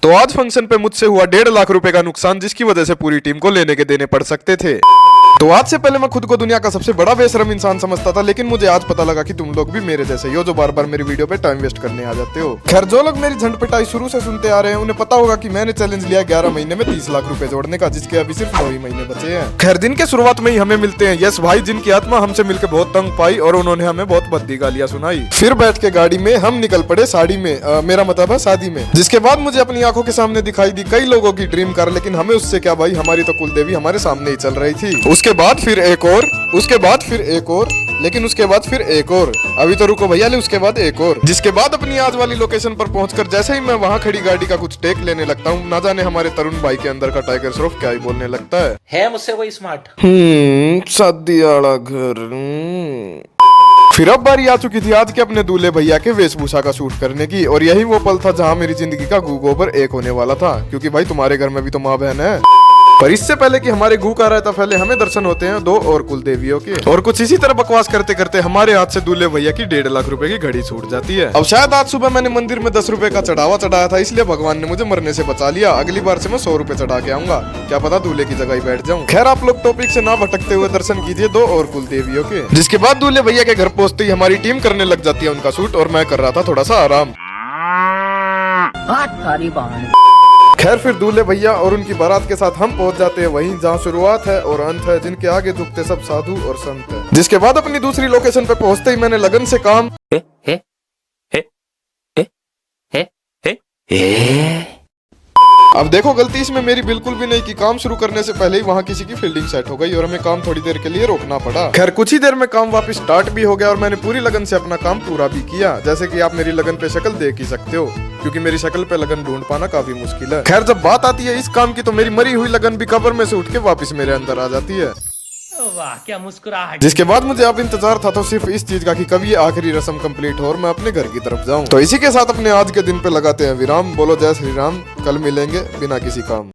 तो आज फंक्शन पे मुझसे हुआ 1.5 लाख रुपए का नुकसान, जिसकी वजह से पूरी टीम को लेने के देने पड़ सकते थे। तो आज से पहले मैं खुद को दुनिया का सबसे बड़ा बेशरम इंसान समझता था, लेकिन मुझे आज पता लगा कि तुम लोग भी मेरे जैसे ही हो, जो बार बार मेरी वीडियो पे टाइम वेस्ट करने आ जाते हो। खैर, जो लोग मेरी झंड पिटाई शुरू से सुनते आ रहे हैं उन्हें पता होगा कि मैंने चैलेंज लिया 11 महीने में 30 लाख रुपए जोड़ने का, जिसके अभी सिर्फ 9 ही महीने बचे हैं। खैर, दिन के शुरुआत में ही हमें मिलते हैं यस भाई, जिनकी आत्मा हमसे मिलकर बहुत तंग पाई और उन्होंने हमें बहुत भद्दी गालियां सुनाई। फिर बैठ के गाड़ी में हम निकल पड़े साड़ी में, मेरा मतलब है शादी में। जिसके बाद मुझे अपनी आंखों के सामने दिखाई दी कई लोगों की ड्रीम कार, लेकिन हमें उससे क्या भाई, हमारी तो कुल देवी हमारे सामने ही चल रही थी। उसके बाद फिर एक और, उसके बाद फिर एक और, लेकिन उसके बाद फिर एक और, अभी तो रुको भैया, ले उसके बाद एक और। जिसके बाद अपनी आज वाली लोकेशन पर पहुंचकर जैसे ही मैं वहां खड़ी गाड़ी का कुछ टेक लेने लगता हूं, ना जाने हमारे तरुण भाई के अंदर का टाइगर श्रॉफ क्या ही बोलने लगता है मुझसे कोई स्मार्ट। शादी वाला घर। फिर अब बारी आ चुकी थी आज के अपने दूल्हे भैया के वेशभूषा का शूट करने की, और यही वो पल था जहां मेरी जिंदगी का गू गोबर एक होने वाला था, क्योंकि भाई तुम्हारे घर में भी तो माँ बहन है। पर इससे पहले कि हमारे गू का रहता पहले हमें दर्शन होते हैं 2 और कुल देवियों के, और कुछ इसी तरह बकवास करते करते हमारे हाथ से दूल्हे भैया की 1.5 लाख रुपए की घड़ी छूट जाती है। अब शायद आज सुबह मैंने मंदिर में 10 रुपए का चढ़ावा चढ़ाया था, इसलिए भगवान ने मुझे मरने से बचा लिया। अगली बार से मैं 100 रुपए चढ़ा के आऊंगा, क्या पता दूल्हे की जगह ही बैठ जाऊं। खैर, आप लोग टॉपिक से ना भटकते हुए दर्शन कीजिए 2 और कुल देवियों के। जिसके बाद दूल्हे भैया के घर पहुंचते ही हमारी टीम करने लग जाती है उनका शूट, और मैं कर रहा था थोड़ा सा आराम। खैर, फिर दूल्हे भैया और उनकी बारात के साथ हम पहुंच जाते हैं वहीं जहां शुरुआत है और अंत है, जिनके आगे झुकते सब साधु और संत हैं। जिसके बाद अपनी दूसरी लोकेशन पे पहुंचते ही मैंने लगन से काम अब देखो, गलती इसमें मेरी बिल्कुल भी नहीं कि काम शुरू करने से पहले ही वहाँ किसी की फील्डिंग सेट हो गई और हमें काम थोड़ी देर के लिए रोकना पड़ा। खैर, कुछ ही देर में काम वापस स्टार्ट भी हो गया और मैंने पूरी लगन से अपना काम पूरा भी किया, जैसे कि आप मेरी लगन पे शक्ल देख ही सकते हो, क्योंकि मेरी शक्ल पे लगन ढूंढ पाना काफी मुश्किल है। खैर, जब बात आती है इस काम की तो मेरी मरी हुई लगन भी कब्र में से उठ के वापस मेरे अंदर आ जाती है। वाह, क्या मुस्कुराहट। जिसके बाद मुझे अब इंतजार था तो सिर्फ इस चीज का कि कभी ये आखिरी रस्म कंप्लीट हो और मैं अपने घर की तरफ जाऊं। तो इसी के साथ अपने आज के दिन पे लगाते हैं विराम। बोलो जय श्री राम, कल मिलेंगे बिना किसी काम।